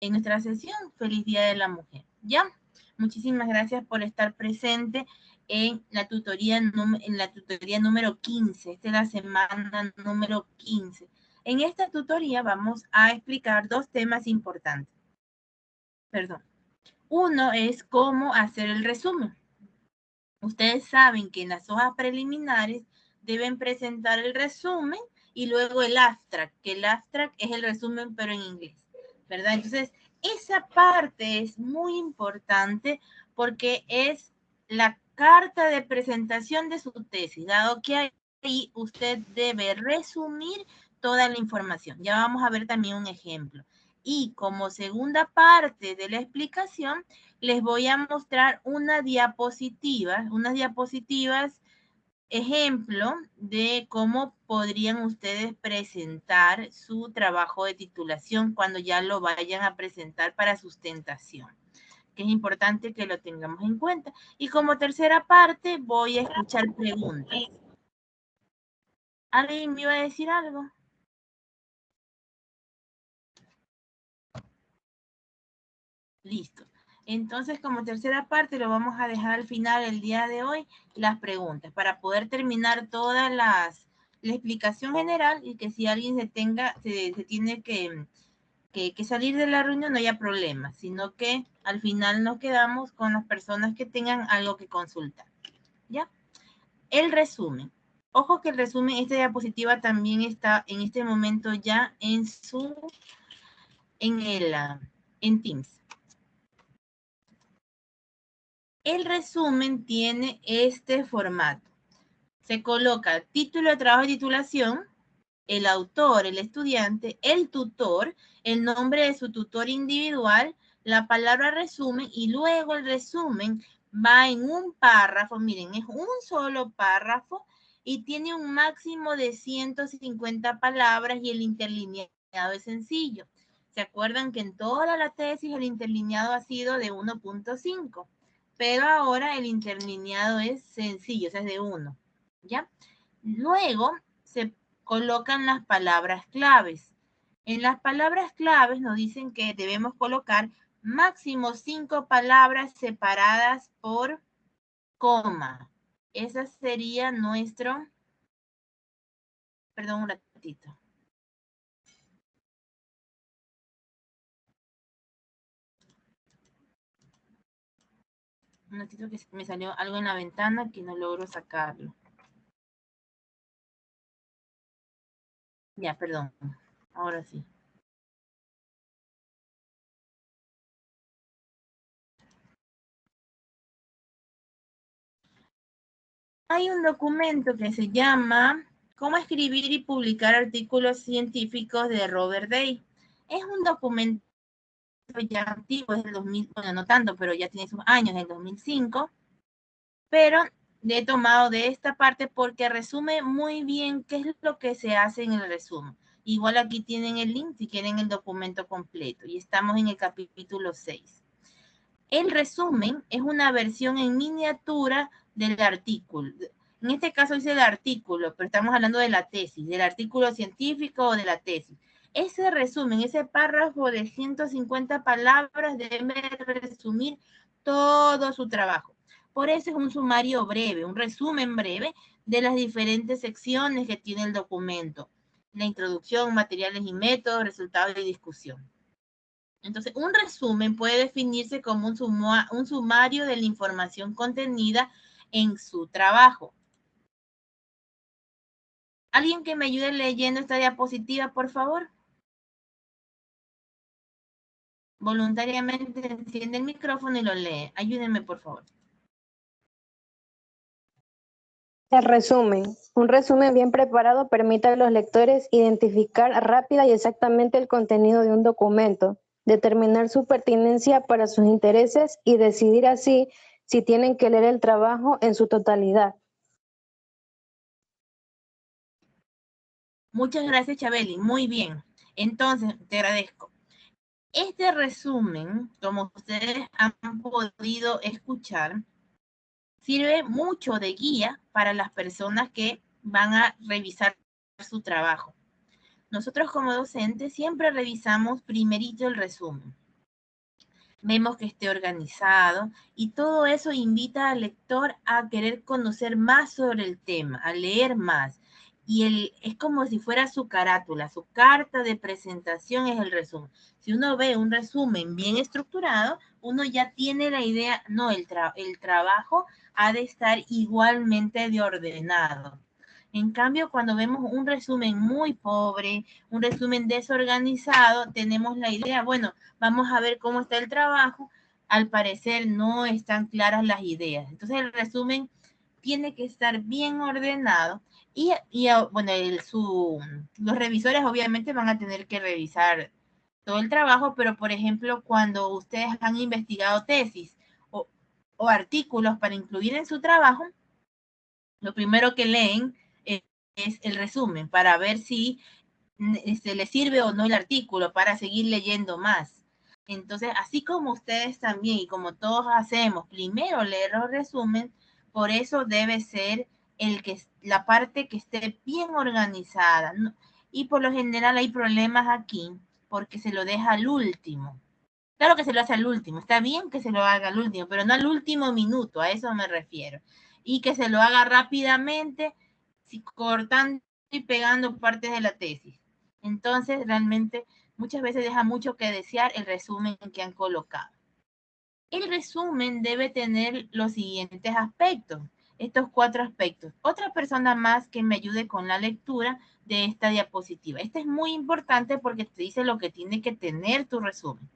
en nuestra sesión. Feliz Día de la Mujer. ¿Ya? Muchísimas gracias por estar presente en la tutoría número 15. Esta es la semana número 15. En esta tutoría vamos a explicar dos temas importantes. Perdón. Uno es cómo hacer el resumen. Ustedes saben que en las hojas preliminares deben presentar el resumen y luego el abstract, que el abstract es el resumen pero en inglés, ¿verdad? Entonces, esa parte es muy importante porque es la carta de presentación de su tesis, dado que ahí usted debe resumir toda la información. Ya vamos a ver también un ejemplo. Y como segunda parte de la explicación, les voy a mostrar unas diapositivas ejemplo de cómo podrían ustedes presentar su trabajo de titulación cuando ya lo vayan a presentar para sustentación, que es importante que lo tengamos en cuenta. Y como tercera parte voy a escuchar preguntas. ¿Alguien me iba a decir algo? Listo. Entonces, como tercera parte, lo vamos a dejar al final el día de hoy, las preguntas, para poder terminar todas la explicación general y que si alguien se tiene que salir de la reunión no haya problema, sino que al final nos quedamos con las personas que tengan algo que consultar. ¿Ya? El resumen. Ojo que el resumen, esta diapositiva también está en este momento ya en Teams. El resumen tiene este formato. Se coloca título de trabajo y titulación, el autor, el estudiante, el tutor, el nombre de su tutor individual, la palabra resumen y luego el resumen va en un párrafo, miren, es un solo párrafo y tiene un máximo de 150 palabras y el interlineado es sencillo. ¿Se acuerdan que en toda la tesis el interlineado ha sido de 1.5? Pero ahora el interlineado es sencillo, o sea, es de 1, ¿ya? Luego se colocan las palabras claves. En las palabras claves nos dicen que debemos colocar máximo 5 palabras separadas por coma. Esa sería nuestro... Perdón un ratito. Un ratito que me salió algo en la ventana que no logro sacarlo. Ya, perdón. Ahora sí. Hay un documento que se llama ¿Cómo escribir y publicar artículos científicos de Robert Day? Es un documento ya antiguo, es del 2000, bueno, no tanto, pero ya tiene sus años, del 2005, pero le he tomado de esta parte porque resume muy bien qué es lo que se hace en el resumen. Igual aquí tienen el link si quieren el documento completo y estamos en el capítulo 6. El resumen es una versión en miniatura del artículo. En este caso dice el artículo, pero estamos hablando de la tesis, del artículo científico o de la tesis. Ese resumen, ese párrafo de 150 palabras debe resumir todo su trabajo. Por eso es un sumario breve, un resumen breve de las diferentes secciones que tiene el documento. La introducción, materiales y métodos, resultados y discusión. Entonces, un resumen puede definirse como un sumario de la información contenida en su trabajo. ¿Alguien que me ayude leyendo esta diapositiva, por favor? Voluntariamente enciende el micrófono y lo lee. Ayúdenme, por favor. El resumen. Un resumen bien preparado permite a los lectores identificar rápida y exactamente el contenido de un documento, determinar su pertinencia para sus intereses y decidir así si tienen que leer el trabajo en su totalidad. Muchas gracias, Chabeli. Muy bien. Entonces, te agradezco. Este resumen, como ustedes han podido escuchar, sirve mucho de guía para las personas que van a revisar su trabajo. Nosotros como docentes siempre revisamos primerito el resumen. Vemos que esté organizado y todo eso invita al lector a querer conocer más sobre el tema, a leer más. Y es como si fuera su carátula, su carta de presentación es el resumen. Si uno ve un resumen bien estructurado, uno ya tiene la idea, no, el trabajo ha de estar igualmente de ordenado. En cambio, cuando vemos un resumen muy pobre, un resumen desorganizado, tenemos la idea, bueno, vamos a ver cómo está el trabajo. Al parecer no están claras las ideas. Entonces el resumen tiene que estar bien ordenado y bueno, los revisores obviamente van a tener que revisar todo el trabajo, pero por ejemplo, cuando ustedes han investigado tesis o, o artículos para incluir en su trabajo, lo primero que leen es el resumen para ver si se le sirve o no el artículo para seguir leyendo más. Entonces, así como ustedes también y como todos hacemos, primero leer los resumen, por eso debe ser la parte que esté bien organizada. ¿No? Y por lo general hay problemas aquí porque se lo deja al último. Claro que se lo hace al último, está bien que se lo haga al último, pero no al último minuto, a eso me refiero. Y que se lo haga rápidamente, cortando y pegando partes de la tesis. Entonces, realmente, muchas veces deja mucho que desear el resumen que han colocado. El resumen debe tener los siguientes aspectos, estos 4 aspectos. Otra persona más que me ayude con la lectura de esta diapositiva. Este es muy importante porque te dice lo que tiene que tener tu resumen.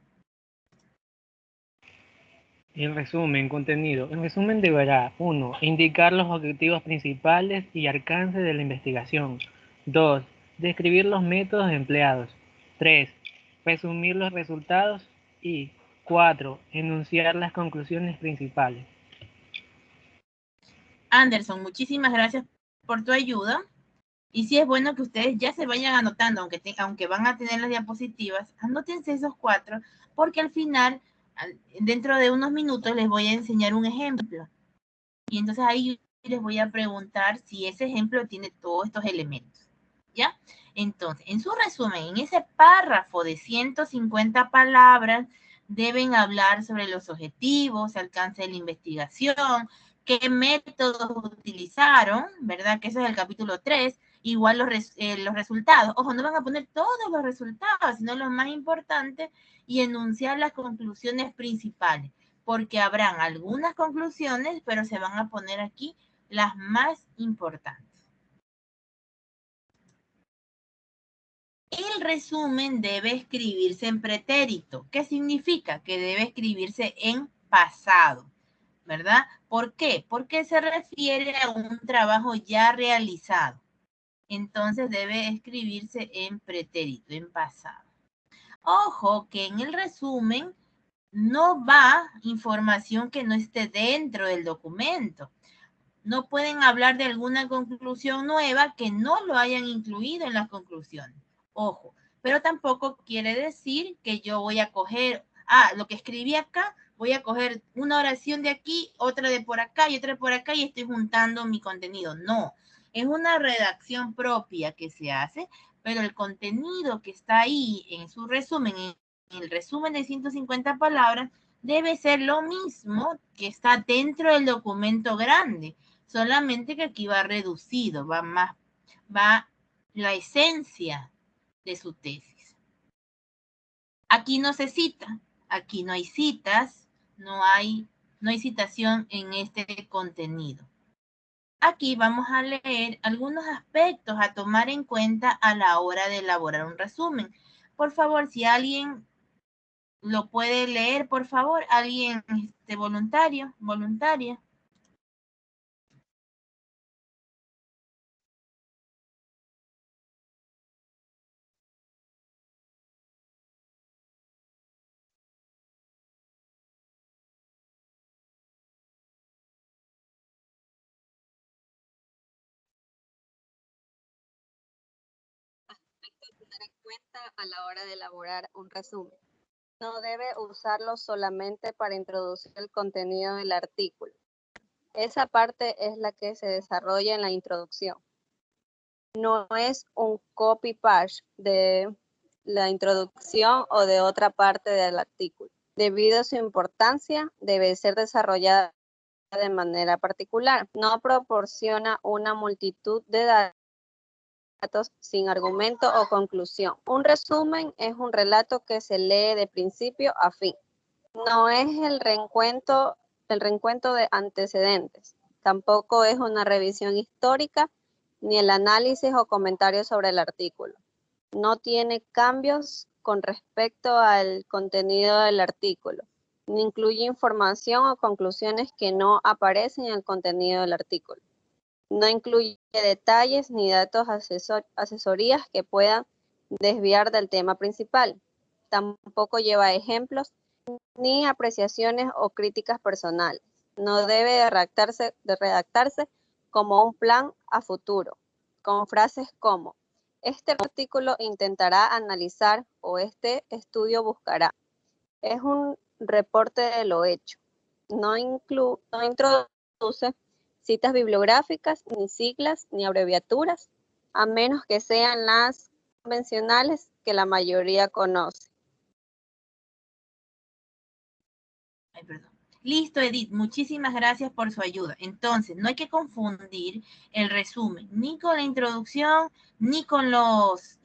El resumen, contenido. El resumen deberá 1. Indicar los objetivos principales y alcance de la investigación. 2. Describir los métodos empleados. 3. Resumir los resultados. Y 4. Enunciar las conclusiones principales. Anderson, muchísimas gracias por tu ayuda. Y sí es bueno que ustedes ya se vayan anotando, aunque van a tener las diapositivas, anótense esos 4, porque al final, dentro de unos minutos, les voy a enseñar un ejemplo. Y entonces ahí les voy a preguntar si ese ejemplo tiene todos estos elementos. ¿Ya? Entonces, en su resumen, en ese párrafo de 150 palabras, deben hablar sobre los objetivos, alcance de la investigación, qué métodos utilizaron, ¿verdad? Que eso es el capítulo 3, igual los resultados. Ojo, no van a poner todos los resultados, sino los más importantes y enunciar las conclusiones principales, porque habrán algunas conclusiones, pero se van a poner aquí las más importantes. El resumen debe escribirse en pretérito. ¿Qué significa? Que debe escribirse en pasado, ¿verdad? ¿Por qué? Porque se refiere a un trabajo ya realizado. Entonces debe escribirse en pretérito, en pasado. Ojo que en el resumen no va información que no esté dentro del documento. No pueden hablar de alguna conclusión nueva que no lo hayan incluido en las conclusiones. Ojo, pero tampoco quiere decir que yo voy a coger, lo que escribí acá, voy a coger una oración de aquí, otra de por acá y otra de por acá y estoy juntando mi contenido. No, es una redacción propia que se hace, pero el contenido que está ahí en su resumen, en el resumen de 150 palabras, debe ser lo mismo que está dentro del documento grande, solamente que aquí va reducido, va la esencia de su tesis. Aquí no se cita, aquí no hay citas, no hay citación en este contenido. Aquí vamos a leer algunos aspectos a tomar en cuenta a la hora de elaborar un resumen. Por favor, si alguien lo puede leer, por favor, alguien voluntaria. Tener en cuenta a la hora de elaborar un resumen. No debe usarlo solamente para introducir el contenido del artículo. Esa parte es la que se desarrolla en la introducción. No es un copy-paste de la introducción o de otra parte del artículo. Debido a su importancia, debe ser desarrollada de manera particular. No proporciona una multitud de datos sin argumento o conclusión. Un resumen es un relato que se lee de principio a fin. No es el reencuentro de antecedentes. Tampoco es una revisión histórica ni el análisis o comentario sobre el artículo. No tiene cambios con respecto al contenido del artículo, ni incluye información o conclusiones que no aparecen en el contenido del artículo. No incluye detalles ni datos asesorías que puedan desviar del tema principal. Tampoco lleva ejemplos ni apreciaciones o críticas personales. No debe de redactarse como un plan a futuro, con frases como: este artículo intentará analizar o este estudio buscará. Es un reporte de lo hecho. No introduce citas bibliográficas, ni siglas, ni abreviaturas, a menos que sean las convencionales que la mayoría conoce. Ay, perdón. Listo, Edith, muchísimas gracias por su ayuda. Entonces, no hay que confundir el resumen, ni con la introducción, ni con los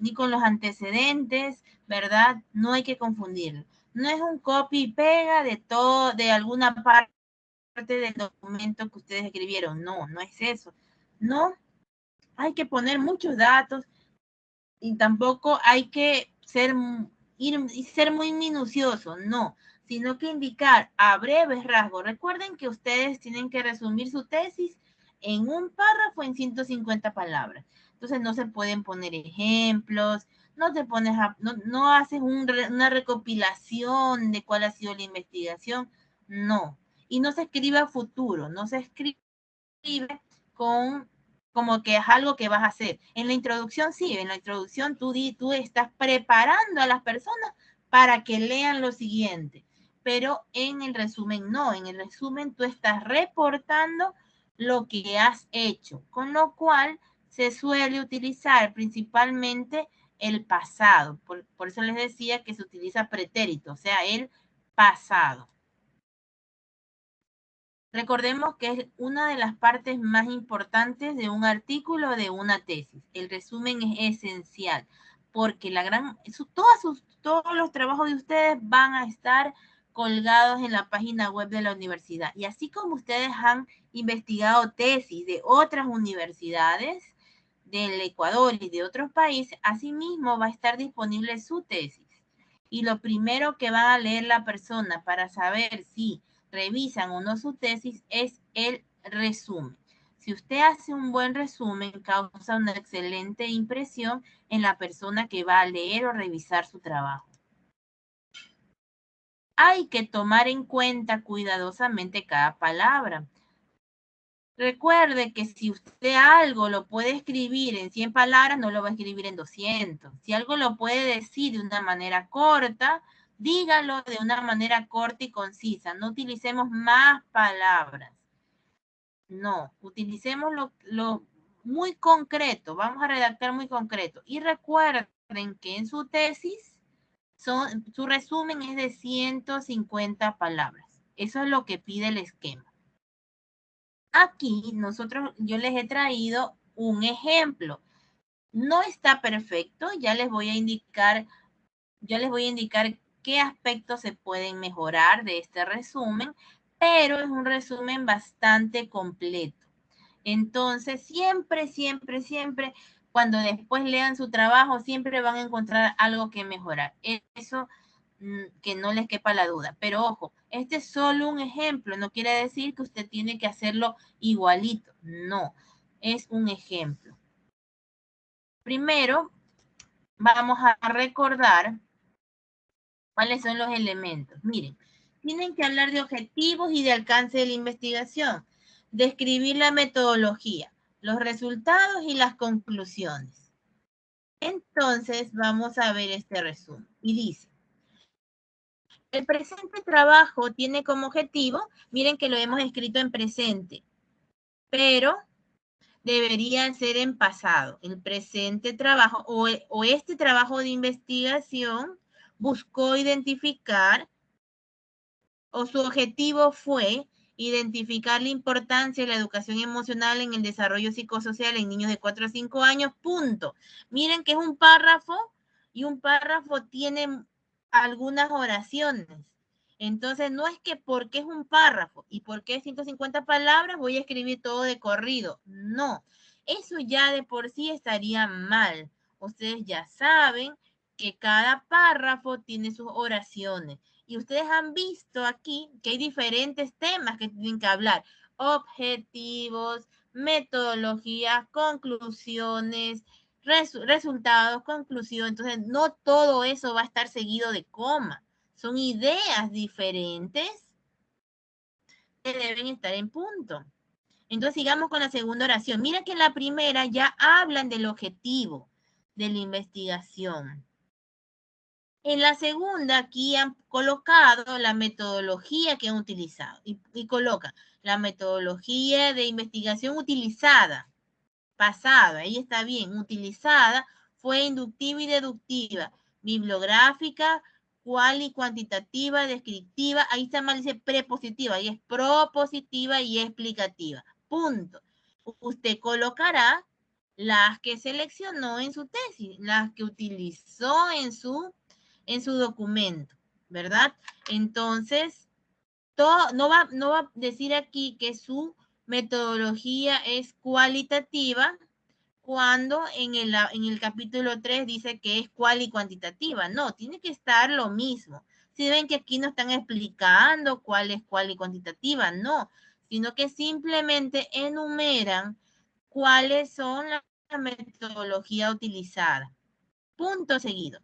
antecedentes, ¿verdad? No hay que confundirlo. No es un copy y pega de todo, de alguna parte del documento que ustedes escribieron. No, no es eso. No, hay que poner muchos datos y tampoco hay que ser muy minucioso, no, sino que indicar a breves rasgos. Recuerden que ustedes tienen que resumir su tesis en un párrafo en 150 palabras. Entonces no se pueden poner ejemplos, no te pones no haces una recopilación de cuál ha sido la investigación, no. Y no se escribe a futuro, no se escribe con como que es algo que vas a hacer. En la introducción sí, en la introducción tú estás preparando a las personas para que lean lo siguiente, pero en el resumen no, en el resumen tú estás reportando lo que has hecho, con lo cual se suele utilizar principalmente el pasado, por eso les decía que se utiliza pretérito, o sea, el pasado. Recordemos que es una de las partes más importantes de un artículo o de una tesis. El resumen es esencial porque todos los trabajos de ustedes van a estar colgados en la página web de la universidad. Y así como ustedes han investigado tesis de otras universidades del Ecuador y de otros países, asimismo va a estar disponible su tesis. Y lo primero que va a leer la persona para saber si revisan o no su tesis es el resumen. Si usted hace un buen resumen, causa una excelente impresión en la persona que va a leer o revisar su trabajo. Hay que tomar en cuenta cuidadosamente cada palabra. Recuerde que si usted algo lo puede escribir en 100 palabras, no lo va a escribir en 200. Si algo lo puede decir de una manera corta, dígalo de una manera corta y concisa. No utilicemos más palabras. No, utilicemos lo muy concreto. Vamos a redactar muy concreto. Y recuerden que en su tesis, su resumen es de 150 palabras. Eso es lo que pide el esquema. Aquí yo les he traído un ejemplo. No está perfecto, ya les voy a indicar qué aspectos se pueden mejorar de este resumen, pero es un resumen bastante completo. Entonces, siempre, cuando después lean su trabajo, siempre van a encontrar algo que mejorar. Eso que no les quepa la duda. Pero ojo, este es solo un ejemplo, no quiere decir que usted tiene que hacerlo igualito. No, es un ejemplo. Primero, vamos a recordar cuáles son los elementos. Miren, tienen que hablar de objetivos y de alcance de la investigación, describir la metodología, los resultados y las conclusiones. Entonces, vamos a ver este resumen. Y dice, el presente trabajo tiene como objetivo, miren que lo hemos escrito en presente, pero debería ser en pasado. El presente trabajo o este trabajo de investigación buscó identificar o su objetivo fue identificar la importancia de la educación emocional en el desarrollo psicosocial en niños de 4 a 5 años, punto. Miren que es un párrafo y un párrafo tiene algunas oraciones. Entonces, no es que porque es un párrafo y porque es 150 palabras voy a escribir todo de corrido. No, eso ya de por sí estaría mal. Ustedes ya saben que cada párrafo tiene sus oraciones. Y ustedes han visto aquí que hay diferentes temas que tienen que hablar. Objetivos, metodologías, conclusiones, resultados, conclusión. Entonces, no todo eso va a estar seguido de coma. Son ideas diferentes que deben estar en punto. Entonces, sigamos con la segunda oración. Mira que en la primera ya hablan del objetivo de la investigación. En la segunda, aquí han colocado la metodología que han utilizado y coloca la metodología de investigación utilizada, pasada, ahí está bien, utilizada, fue inductiva y deductiva, bibliográfica, cual y cuantitativa, descriptiva, ahí está mal, dice prepositiva, ahí es propositiva y explicativa, punto. Usted colocará las que seleccionó en su tesis, las que utilizó en su documento, ¿verdad? Entonces, no va a decir aquí que su metodología es cualitativa cuando en el capítulo 3 dice que es cual y cuantitativa. No, tiene que estar lo mismo. Si ven que aquí no están explicando cuál es cual y cuantitativa, no, sino que simplemente enumeran cuáles son la metodología utilizada. Punto seguido.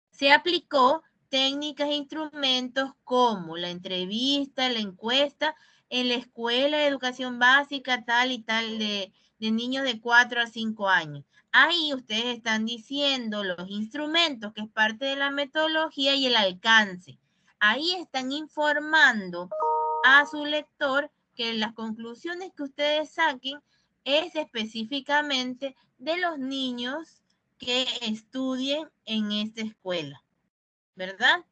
Se aplicó técnicas e instrumentos como la entrevista, la encuesta en la escuela de educación básica tal y tal de niños de 4 a 5 años. Ahí ustedes están diciendo los instrumentos, que es parte de la metodología, y el alcance. Ahí están informando a su lector que las conclusiones que ustedes saquen es específicamente de los niños que estudien en esta escuela, ¿verdad?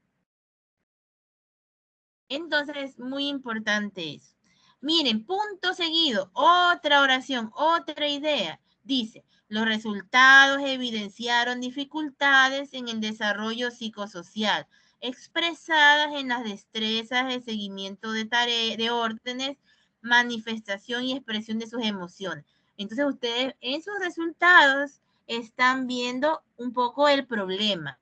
Entonces es muy importante eso. Miren, punto seguido, otra oración, otra idea. Dice, los resultados evidenciaron dificultades en el desarrollo psicosocial, expresadas en las destrezas de seguimiento de tareas, de órdenes, manifestación y expresión de sus emociones. Entonces ustedes en sus resultados están viendo un poco el problema.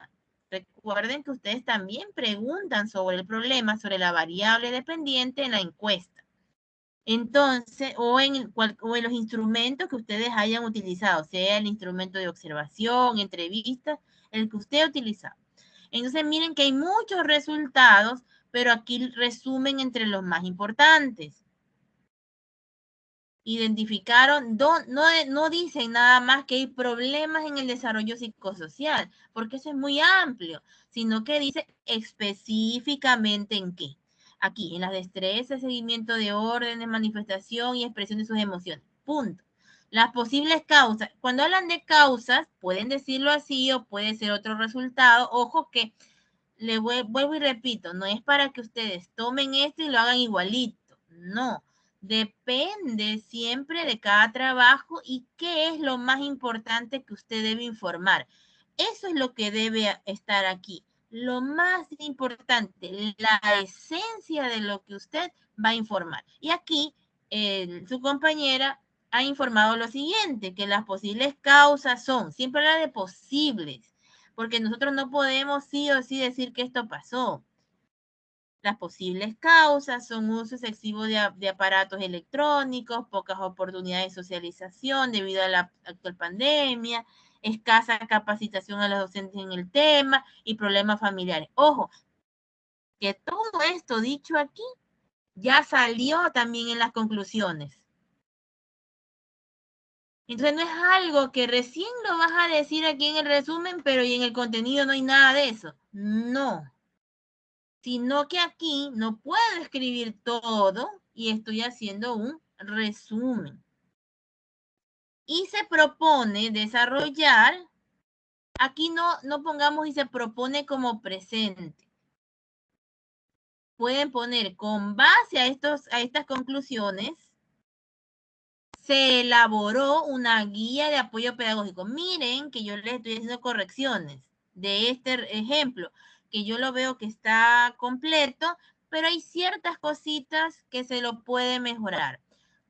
Recuerden que ustedes también preguntan sobre el problema, sobre la variable dependiente en la encuesta. Entonces, o en los instrumentos que ustedes hayan utilizado, sea el instrumento de observación, entrevistas, el que usted ha utilizado. Entonces, miren que hay muchos resultados, pero aquí resumen entre los más importantes. Identificaron, no dicen nada más que hay problemas en el desarrollo psicosocial, porque eso es muy amplio, sino que dice específicamente en qué. Aquí, en las destrezas, seguimiento de órdenes, manifestación y expresión de sus emociones. Punto. Las posibles causas. Cuando hablan de causas, pueden decirlo así o puede ser otro resultado. Ojo que vuelvo y repito, no es para que ustedes tomen esto y lo hagan igualito. No. Depende siempre de cada trabajo y qué es lo más importante que usted debe informar. Eso es lo que debe estar aquí. Lo más importante, la esencia de lo que usted va a informar. Y aquí su compañera ha informado lo siguiente, que las posibles causas son, siempre habla de posibles, porque nosotros no podemos sí o sí decir que esto pasó. Las posibles causas son uso excesivo de aparatos electrónicos, pocas oportunidades de socialización debido a la actual pandemia, escasa capacitación a los docentes en el tema y problemas familiares. Ojo, que todo esto dicho aquí ya salió también en las conclusiones. Entonces no es algo que recién lo vas a decir aquí en el resumen, pero y en el contenido no hay nada de eso. No. Sino que aquí no puedo escribir todo y estoy haciendo un resumen. Y se propone desarrollar, aquí no pongamos y se propone como presente, pueden poner con base a estas conclusiones, se elaboró una guía de apoyo pedagógico. Miren que yo les estoy haciendo correcciones de este ejemplo, que yo lo veo que está completo, pero hay ciertas cositas que se lo puede mejorar.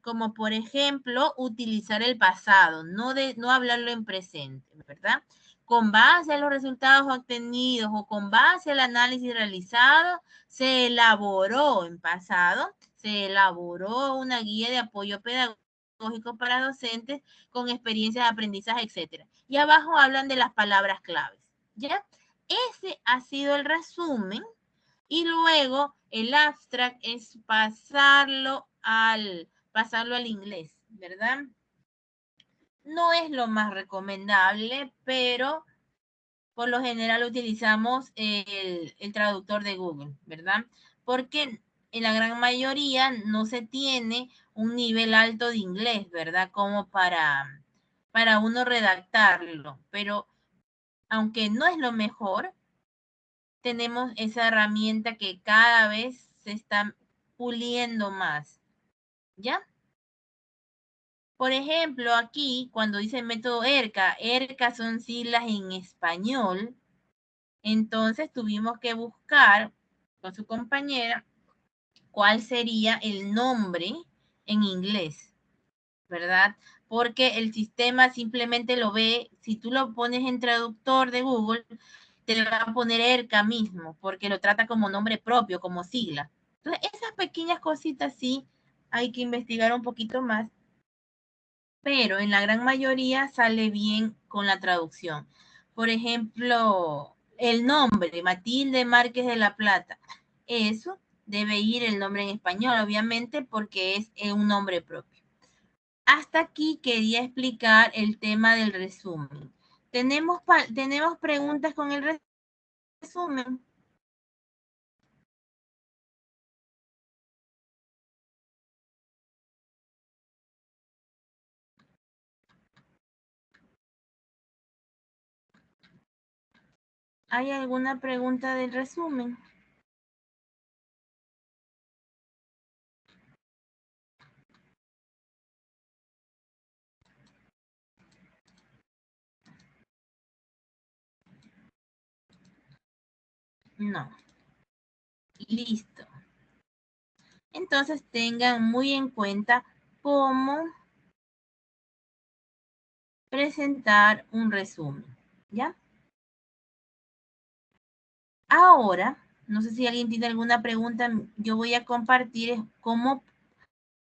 Como por ejemplo, utilizar el pasado, no hablarlo en presente, ¿verdad? Con base a los resultados obtenidos o con base al análisis realizado, se elaboró en pasado, se elaboró una guía de apoyo pedagógico para docentes con experiencias de aprendizaje, etcétera. Y abajo hablan de las palabras claves, ¿ya? Ese ha sido el resumen y luego el abstract es pasarlo al inglés, ¿verdad? No es lo más recomendable, pero por lo general utilizamos el traductor de Google, ¿verdad? Porque en la gran mayoría no se tiene un nivel alto de inglés, ¿verdad? Como para uno redactarlo. Pero aunque no es lo mejor, tenemos esa herramienta que cada vez se está puliendo más, ¿ya? Por ejemplo, aquí cuando dice el método ERCA son siglas en español. Entonces tuvimos que buscar con su compañera cuál sería el nombre en inglés, ¿verdad? Porque el sistema simplemente lo ve, si tú lo pones en traductor de Google, te va a poner ERCA mismo, porque lo trata como nombre propio, como sigla. Entonces, esas pequeñas cositas sí hay que investigar un poquito más, pero en la gran mayoría sale bien con la traducción. Por ejemplo, el nombre, Matilde Márquez de la Plata. Eso debe ir el nombre en español, obviamente, porque es un nombre propio. Hasta aquí quería explicar el tema del resumen. ¿Tenemos preguntas con el resumen? ¿Hay alguna pregunta del resumen? No. Listo. Entonces tengan muy en cuenta cómo presentar un resumen, ¿ya? Ahora, no sé si alguien tiene alguna pregunta, yo voy a compartir como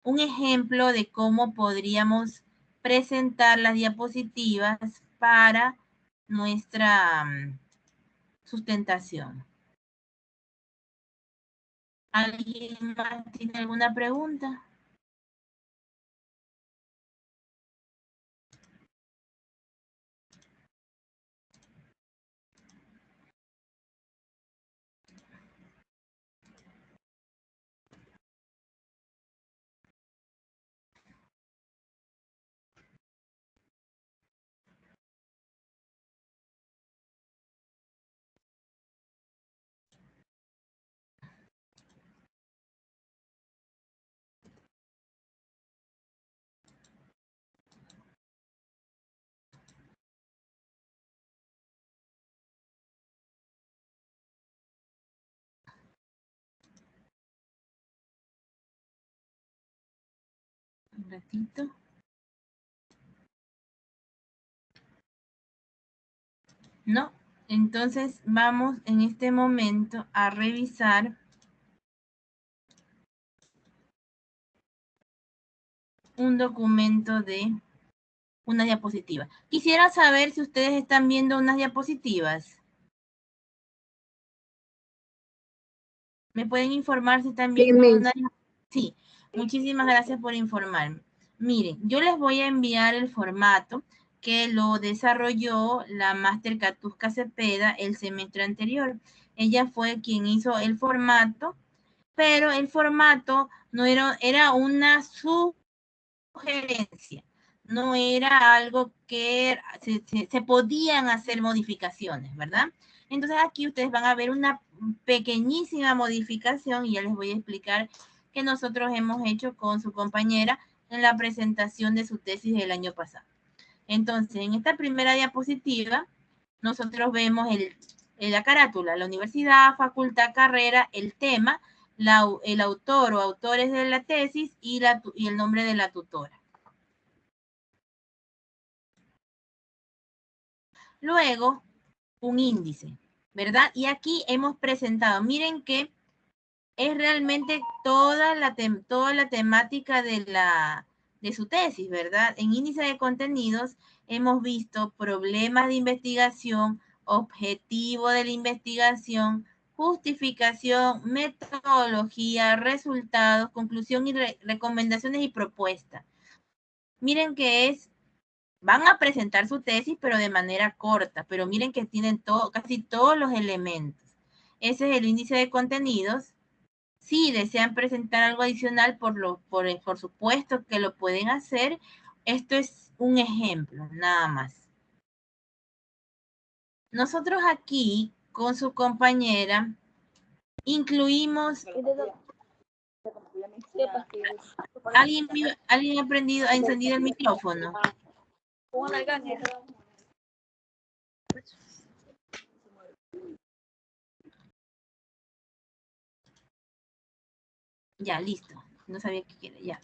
un ejemplo de cómo podríamos presentar las diapositivas para nuestra sustentación. ¿Alguien más tiene alguna pregunta? Un ratito. No, entonces vamos en este momento a revisar un documento de una diapositiva. Quisiera saber si ustedes están viendo unas diapositivas. ¿Me pueden informar si están viendo una? Sí, muchísimas gracias por informarme. Miren, yo les voy a enviar el formato que lo desarrolló la máster Catusca Cepeda el semestre anterior. Ella fue quien hizo el formato, pero el formato no era una sugerencia, no era algo que se podían hacer modificaciones, ¿verdad? Entonces aquí ustedes van a ver pequeñísima modificación y ya les voy a explicar que nosotros hemos hecho con su compañera en la presentación de su tesis del año pasado. Entonces, en esta primera diapositiva, nosotros vemos la carátula, la universidad, facultad, carrera, el tema, el autor o autores de la tesis y el nombre de la tutora. Luego, un índice, ¿verdad? Y aquí hemos presentado, miren que es realmente toda la temática de su tesis, ¿verdad? En índice de contenidos hemos visto problemas de investigación, objetivo de la investigación, justificación, metodología, resultados, conclusión y recomendaciones y propuestas. Miren que van a presentar su tesis, pero de manera corta, pero miren que tienen casi todos los elementos. Ese es el índice de contenidos. Si desean presentar algo adicional, por supuesto que lo pueden hacer. Esto es un ejemplo, nada más. Nosotros aquí, con su compañera, incluimos... ¿Alguien ha encendido el micrófono? Ya, listo. No sabía qué quiere, ya.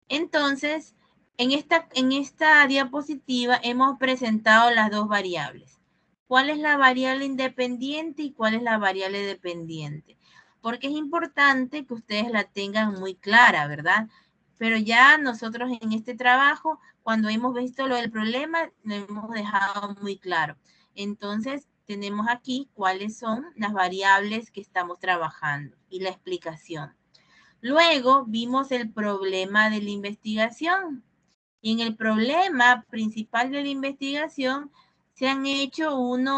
Entonces, en esta diapositiva hemos presentado las dos variables. ¿Cuál es la variable independiente y cuál es la variable dependiente? Porque es importante que ustedes la tengan muy clara, ¿verdad? Pero ya nosotros en este trabajo, cuando hemos visto lo del problema, lo hemos dejado muy claro. Entonces, tenemos aquí cuáles son las variables que estamos trabajando y la explicación. Luego vimos el problema de la investigación. Y en el problema principal de la investigación se han hecho una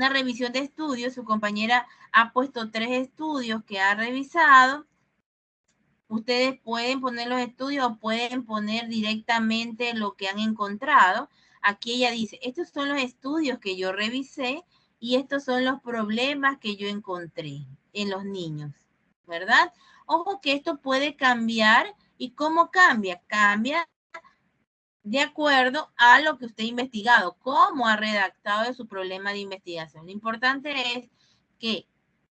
revisión de estudios. Su compañera ha puesto 3 estudios que ha revisado. Ustedes pueden poner los estudios o pueden poner directamente lo que han encontrado. Aquí ella dice, estos son los estudios que yo revisé y estos son los problemas que yo encontré en los niños, ¿verdad? Ojo que esto puede cambiar. ¿Y cómo cambia? Cambia de acuerdo a lo que usted ha investigado, cómo ha redactado de su problema de investigación. Lo importante es que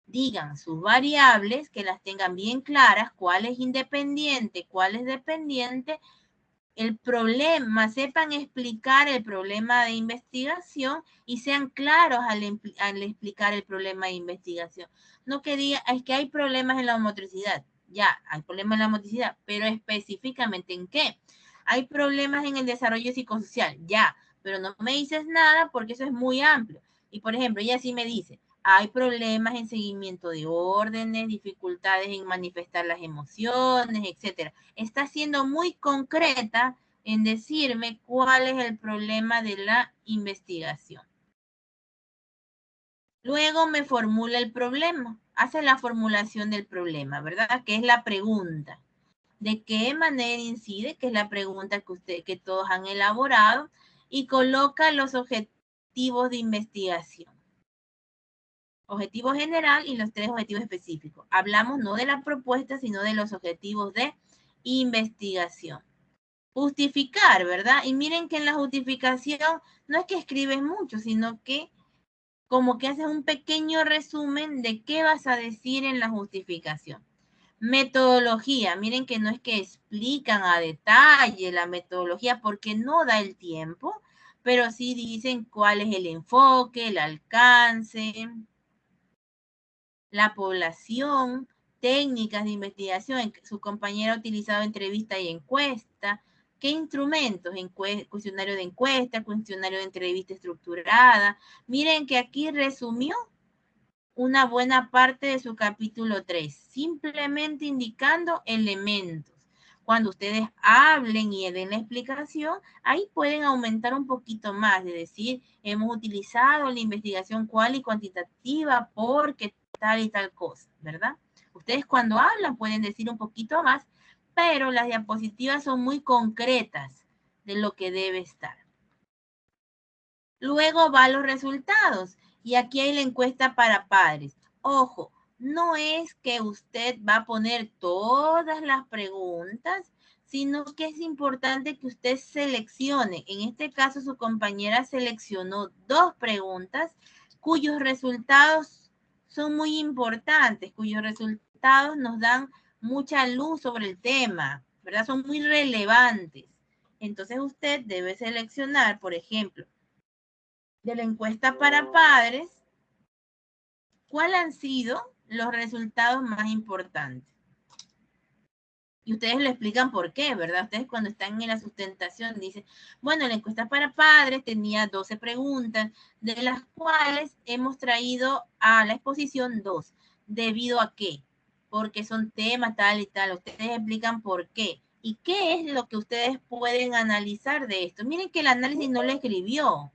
digan sus variables, que las tengan bien claras, cuál es independiente, cuál es dependiente, el problema, sepan explicar el problema de investigación y sean claros al explicar el problema de investigación. No que diga, es que hay problemas en la motricidad. Ya, hay problemas en la motricidad, pero específicamente ¿en qué? Hay problemas en el desarrollo psicosocial, ya, pero no me dices nada porque eso es muy amplio. Y por ejemplo, ella sí me dice, hay problemas en seguimiento de órdenes, dificultades en manifestar las emociones, etcétera. Está siendo muy concreta en decirme cuál es el problema de la investigación. Luego me formula el problema, hace la formulación del problema, ¿verdad? Que es la pregunta. ¿De qué manera incide? Que es la pregunta que todos han elaborado y coloca los objetivos de investigación. Objetivo general y los 3 objetivos específicos. Hablamos no de la propuesta, sino de los objetivos de investigación. Justificar, ¿verdad? Y miren que en la justificación no es que escribes mucho, sino que como que haces un pequeño resumen de qué vas a decir en la justificación. Metodología, miren que no es que explican a detalle la metodología porque no da el tiempo, pero sí dicen cuál es el enfoque, el alcance, la población, técnicas de investigación. Su compañera ha utilizado entrevista y encuesta. ¿Qué instrumentos? Cuestionario de encuesta, cuestionario de entrevista estructurada. Miren que aquí resumió una buena parte de su capítulo 3, simplemente indicando elementos. Cuando ustedes hablen y den la explicación, ahí pueden aumentar un poquito más, de decir, hemos utilizado la investigación cual y cuantitativa porque tal y tal cosa, ¿verdad? Ustedes cuando hablan pueden decir un poquito más, pero las diapositivas son muy concretas de lo que debe estar. Luego va los resultados. Y aquí hay la encuesta para padres. Ojo, no es que usted va a poner todas las preguntas, sino que es importante que usted seleccione. En este caso, su compañera seleccionó 2 preguntas cuyos resultados son muy importantes, cuyos resultados nos dan mucha luz sobre el tema, ¿verdad? Son muy relevantes. Entonces usted debe seleccionar, por ejemplo, de la encuesta para padres, ¿cuáles han sido los resultados más importantes? Y ustedes lo explican por qué, ¿verdad? Ustedes cuando están en la sustentación dicen, bueno, la encuesta para padres tenía 12 preguntas, de las cuales hemos traído a la exposición 2. ¿Debido a qué? Porque son temas tal y tal. Ustedes explican por qué. ¿Y qué es lo que ustedes pueden analizar de esto? Miren que el análisis no lo escribió.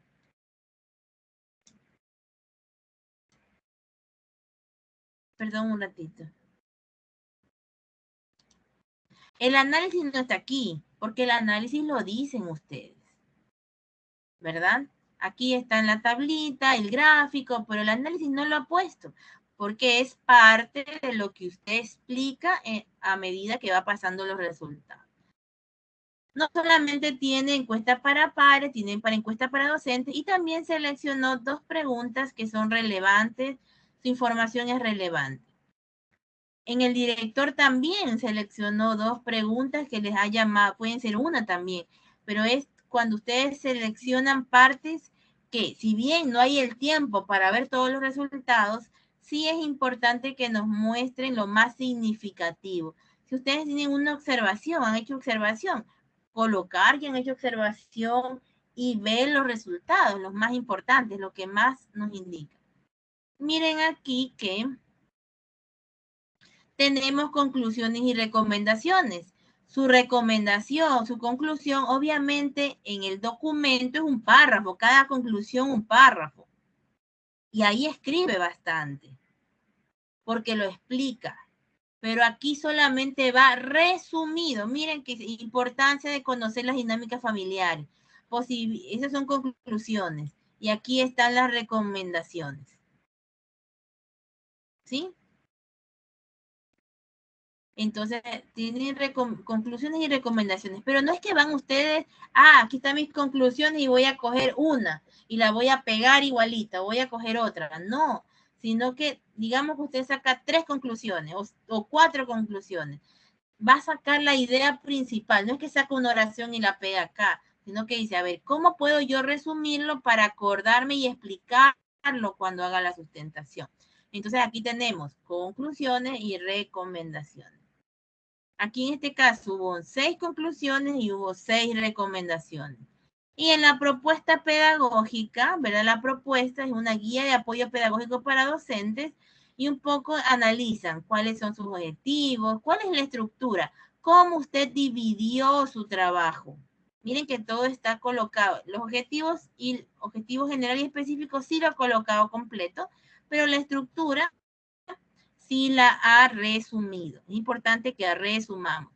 Perdón un ratito. El análisis no está aquí, porque el análisis lo dicen ustedes, ¿verdad? Aquí está en la tablita, el gráfico, pero el análisis no lo ha puesto, porque es parte de lo que usted explica a medida que va pasando los resultados. No solamente tiene encuesta para padres, tiene para encuesta para docentes, y también seleccionó 2 preguntas que son relevantes, su información es relevante. En el director también seleccionó 2 preguntas que les ha llamado, pueden ser una también, pero es cuando ustedes seleccionan partes que, si bien no hay el tiempo para ver todos los resultados, sí es importante que nos muestren lo más significativo. Si ustedes tienen una observación, han hecho observación, colocar que han hecho observación y ver los resultados, los más importantes, lo que más nos indica. Miren aquí que tenemos conclusiones y recomendaciones. Su recomendación, su conclusión, obviamente en el documento es un párrafo, cada conclusión un párrafo. Y ahí escribe bastante, porque lo explica. Pero aquí solamente va resumido. Miren qué importancia de conocer las dinámicas familiares. Esas son conclusiones. Y aquí están las recomendaciones. ¿Sí? Entonces, tienen conclusiones y recomendaciones, pero no es que van ustedes, aquí están mis conclusiones y voy a coger una y la voy a pegar igualita, voy a coger otra. No, sino que digamos que usted saca 3 conclusiones o 4 conclusiones. Va a sacar la idea principal, no es que saca una oración y la pega acá, sino que dice, a ver, ¿cómo puedo yo resumirlo para acordarme y explicarlo cuando haga la sustentación? Entonces, aquí tenemos conclusiones y recomendaciones. Aquí en este caso hubo 6 conclusiones y hubo 6 recomendaciones. Y en la propuesta pedagógica, ¿verdad? La propuesta es una guía de apoyo pedagógico para docentes y un poco analizan cuáles son sus objetivos, cuál es la estructura, cómo usted dividió su trabajo. Miren que todo está colocado. Los objetivos y objetivos generales y específicos sí lo ha colocado completo, pero la estructura sí la ha resumido. Es importante que resumamos.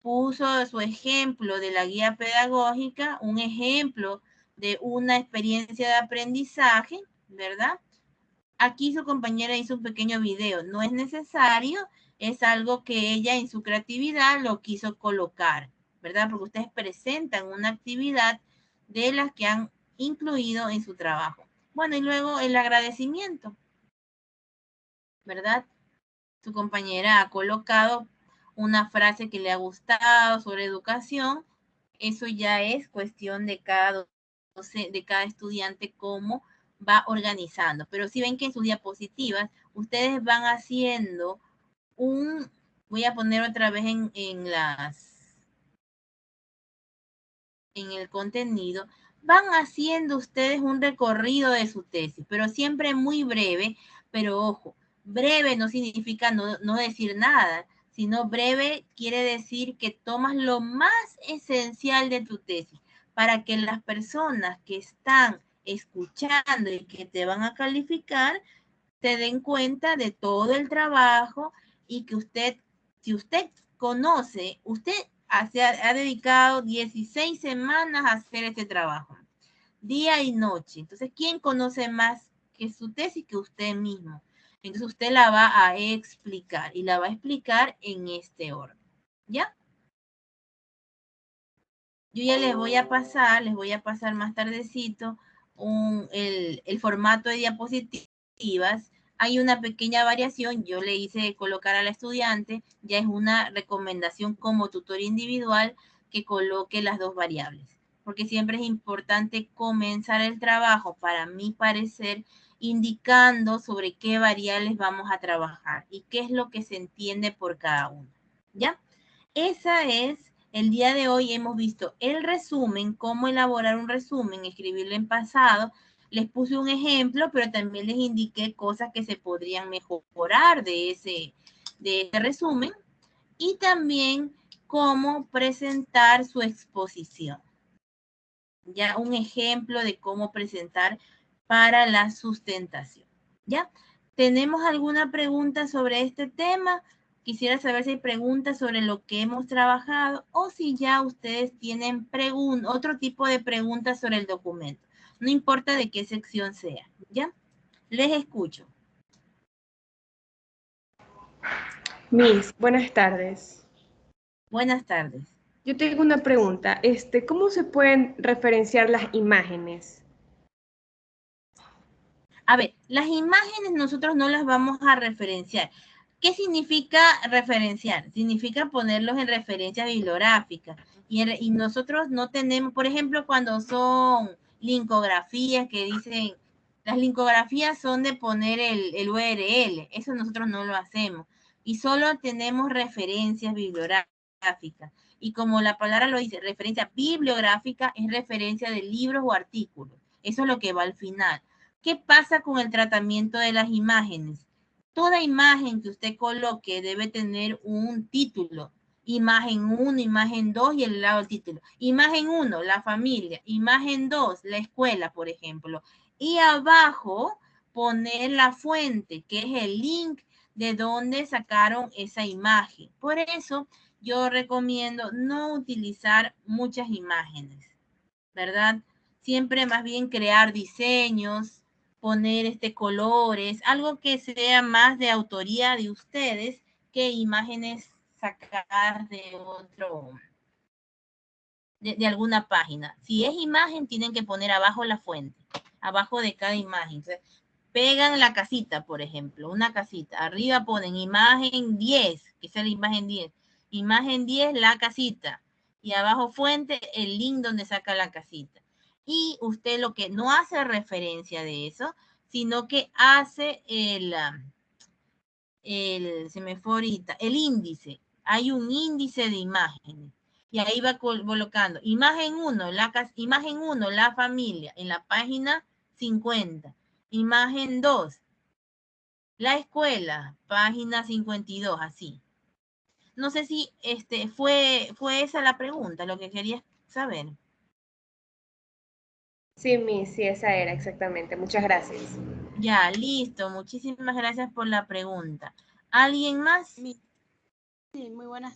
Puso su ejemplo de la guía pedagógica, un ejemplo de una experiencia de aprendizaje, ¿verdad? Aquí su compañera hizo un pequeño video. No es necesario, es algo que ella en su creatividad lo quiso colocar, ¿verdad? Porque ustedes presentan una actividad de las que han incluido en su trabajo. Bueno, y luego el agradecimiento, ¿verdad? Su compañera ha colocado una frase que le ha gustado sobre educación. Eso ya es cuestión de cada estudiante cómo va organizando. Pero si ven que en sus diapositivas ustedes van haciendo voy a poner otra vez en el contenido, van haciendo ustedes un recorrido de su tesis, pero siempre muy breve, pero ojo, breve no significa no decir nada, sino breve quiere decir que tomas lo más esencial de tu tesis para que las personas que están escuchando y que te van a calificar se den cuenta de todo el trabajo y que si usted conoce, usted ha dedicado 16 semanas a hacer este trabajo, día y noche. Entonces, ¿quién conoce más que su tesis que usted mismo. Entonces usted la va a explicar y la va a explicar en este orden. ¿Ya? Yo ya les voy a pasar más tardecito el formato de diapositivas. Hay una pequeña variación, yo le hice colocar a la estudiante, ya es una recomendación como tutor individual que coloque las dos variables, porque siempre es importante comenzar el trabajo, para mi parecer, indicando sobre qué variables vamos a trabajar y qué es lo que se entiende por cada una. ¿Ya? Esa es, el día de hoy hemos visto el resumen, cómo elaborar un resumen, escribirlo en pasado. Les puse un ejemplo, pero también les indiqué cosas que se podrían mejorar de ese resumen y también cómo presentar su exposición. Ya un ejemplo de cómo presentar para la sustentación. ¿Ya? ¿Tenemos alguna pregunta sobre este tema? Quisiera saber si hay preguntas sobre lo que hemos trabajado o si ya ustedes tienen otro tipo de preguntas sobre el documento. No importa de qué sección sea. ¿Ya? Les escucho. Miss, buenas tardes. Buenas tardes. Yo tengo una pregunta. ¿Cómo se pueden referenciar las imágenes? A ver, las imágenes nosotros no las vamos a referenciar. ¿Qué significa referenciar? Significa ponerlos en referencia bibliográfica. Y nosotros no tenemos, por ejemplo, cuando son linkografías que dicen, las linkografías son de poner el URL, eso nosotros no lo hacemos. Y solo tenemos referencias bibliográficas. Y como la palabra lo dice, referencia bibliográfica es referencia de libros o artículos. Eso es lo que va al final. ¿Qué pasa con el tratamiento de las imágenes? Toda imagen que usted coloque debe tener un título. Imagen 1, imagen 2 y el lado del título. Imagen 1, la familia. Imagen 2, la escuela, por ejemplo. Y abajo poner la fuente, que es el link de donde sacaron esa imagen. Por eso yo recomiendo no utilizar muchas imágenes, ¿verdad? Siempre más bien crear diseños, poner colores, algo que sea más de autoría de ustedes que imágenes sacadas de de alguna página. Si es imagen, tienen que poner abajo la fuente, abajo de cada imagen. Entonces, pegan la casita, por ejemplo, una casita. Arriba ponen imagen 10, que es la imagen 10. Imagen 10, la casita. Y abajo fuente, el link donde saca la casita. Y usted lo que no hace referencia de eso, sino que hace se me fue ahorita, el índice. Hay un índice de imágenes. Y ahí va colocando imagen 1, imagen 1, la familia, en la página 50. Imagen 2, la escuela, página 52, así. No sé si fue esa la pregunta, lo que quería saber. Sí, Miss, sí, esa era exactamente. Muchas gracias. Ya, listo. Muchísimas gracias por la pregunta. ¿Alguien más? Sí, muy buenas